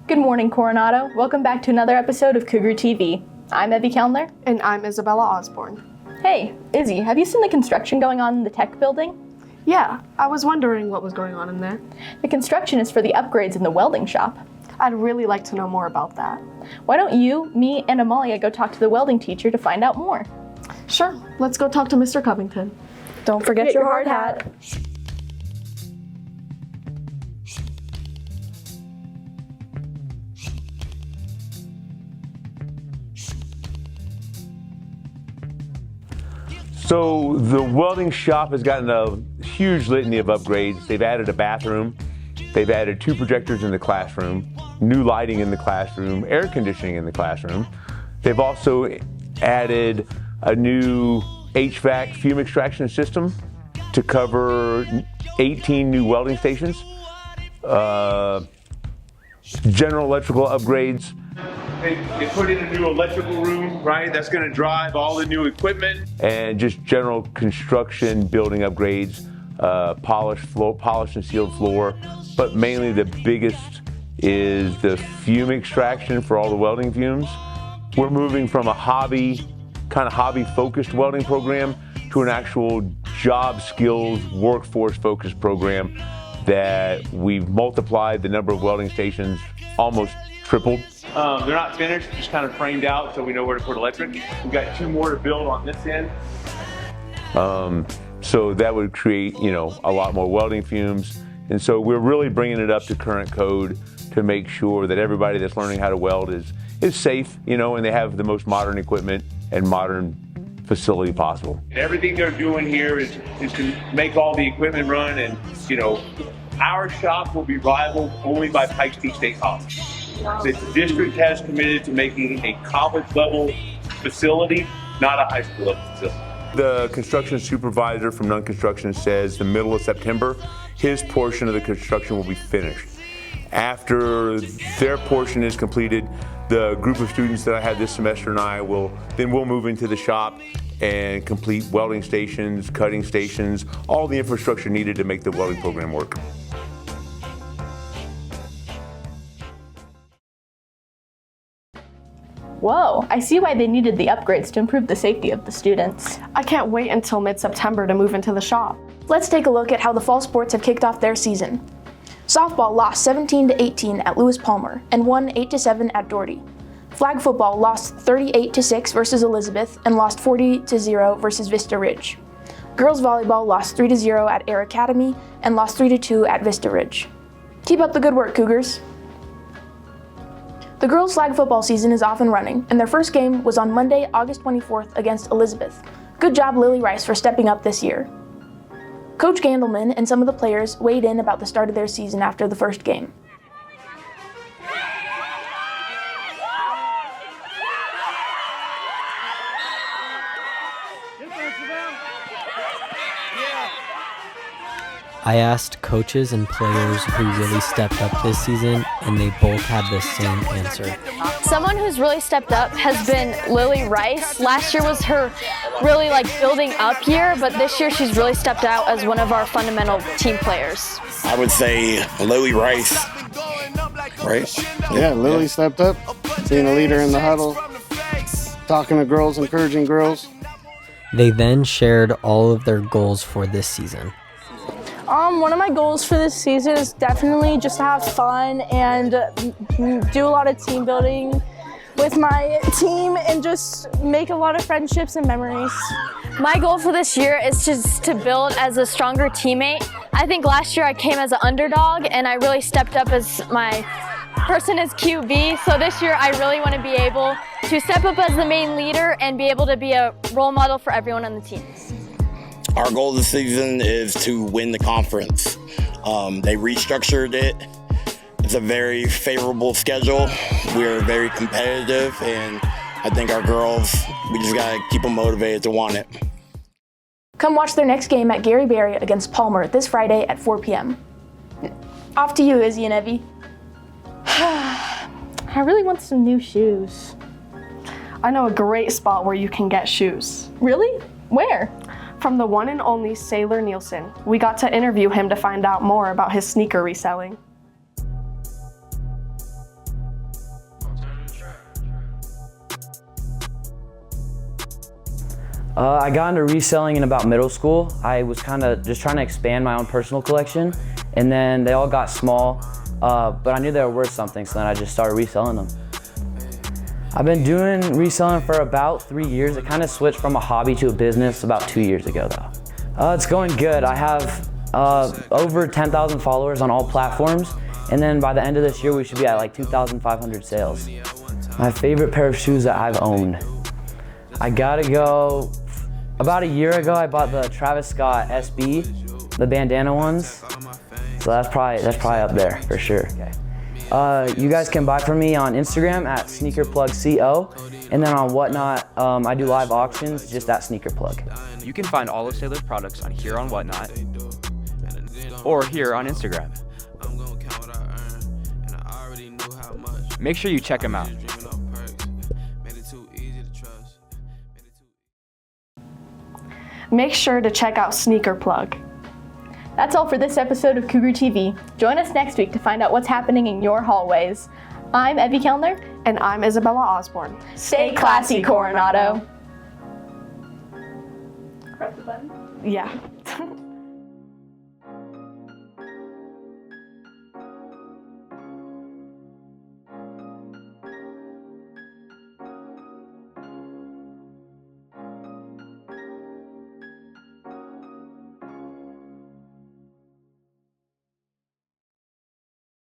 Good morning, Coronado. Welcome back to another episode of Cougar TV. I'm Evie Kellner. And I'm Isabella Osborne. Hey, Izzy, have you seen the construction going on in the tech building? Yeah, I was wondering what was going on in there. The construction is for the upgrades in the welding shop. I'd really like to know more about that. Why don't you, me, and Amalia go talk to the welding teacher to find out more? Sure, let's go talk to Mr. Covington. Don't forget your hard hat. So the welding shop has gotten a huge litany of upgrades. They've added a bathroom, they've added 2 projectors in the classroom, new lighting in the classroom, air conditioning in the classroom. They've also added a new HVAC fume extraction system to cover 18 new welding stations, general electrical upgrades. They put in a new electrical room, right? That's going to drive all the new equipment, and just general construction building upgrades, polished and sealed floor. But mainly the biggest is the fume extraction for all the welding fumes. We're moving from a hobby-focused welding program to an actual job skills, workforce-focused program that we've multiplied the number of welding stations, almost tripled. They're not finished, just kind of framed out so we know where to put electric. We've got 2 more to build on this end. So that would create, a lot more welding fumes. And so we're really bringing it up to current code to make sure that everybody that's learning how to weld is safe, and they have the most modern equipment and modern facility possible. Everything they're doing here is to make all the equipment run, and, our shop will be rivaled only by Pikes Peak State College. The district has committed to making a college-level facility, not a high school-level facility. The construction supervisor from Nunn Construction says the middle of September, his portion of the construction will be finished. After their portion is completed, the group of students that I had this semester and I we'll move into the shop and complete welding stations, cutting stations, all the infrastructure needed to make the welding program work. Whoa, I see why they needed the upgrades to improve the safety of the students. I can't wait until mid-September to move into the shop. Let's take a look at how the fall sports have kicked off their season. Softball lost 17-18 at Lewis Palmer and won 8-7 at Doherty. Flag football lost 38-6 versus Elizabeth and lost 40-0 versus Vista Ridge. Girls volleyball lost 3-0 at Air Academy and lost 3-2 at Vista Ridge. Keep up the good work, Cougars. The girls' flag football season is off and running, and their first game was on Monday, August 24th against Elizabeth. Good job, Lily Rice, for stepping up this year. Coach Gandelman and some of the players weighed in about the start of their season after the first game. I asked coaches and players who really stepped up this season, and they both had the same answer. Someone who's really stepped up has been Lily Rice. Last year was her really building up year, but this year she's really stepped out as one of our fundamental team players. I would say Lily Rice, right? Yeah, Lily stepped up, being a leader in the huddle, talking to girls, encouraging girls. They then shared all of their goals for this season. One of my goals for this season is definitely just to have fun and do a lot of team building with my team and just make a lot of friendships and memories. My goal for this year is just to build as a stronger teammate. I think last year I came as an underdog and I really stepped up as my person as QB. So this year I really want to be able to step up as the main leader and be able to be a role model for everyone on the team. Our goal this season is to win the conference. They restructured it. It's a very favorable schedule. We're very competitive, and I think our girls, we just gotta keep them motivated to want it. Come watch their next game at Gary Berry against Palmer this Friday at 4 p.m. Off to you, Izzy and Evie. I really want some new shoes. I know a great spot where you can get shoes. Really? Where? From the one and only Sailor Nielsen. We got to interview him to find out more about his sneaker reselling. I got into reselling in about middle school. I was kind of just trying to expand my own personal collection, and then they all got small, but I knew they were worth something, so then I just started reselling them. I've been doing reselling for about 3 years. It kind of switched from a hobby to a business about 2 years ago though. It's going good. I have over 10,000 followers on all platforms, and then by the end of this year we should be at like 2,500 sales. My favorite pair of shoes that I've owned. I gotta go, about a year ago I bought the Travis Scott SB, the bandana ones. So that's probably up there for sure. You guys can buy from me on Instagram at SneakerPlugCO, and then on Whatnot, I do live auctions just at SneakerPlug. You can find all of Sailor's products on here on Whatnot, or here on Instagram. Make sure you check them out. Make sure to check out Sneaker Plug. That's all for this episode of Cougar TV. Join us next week to find out what's happening in your hallways. I'm Evie Kellner. And I'm Isabella Osborne. Stay classy, Coronado. Yeah.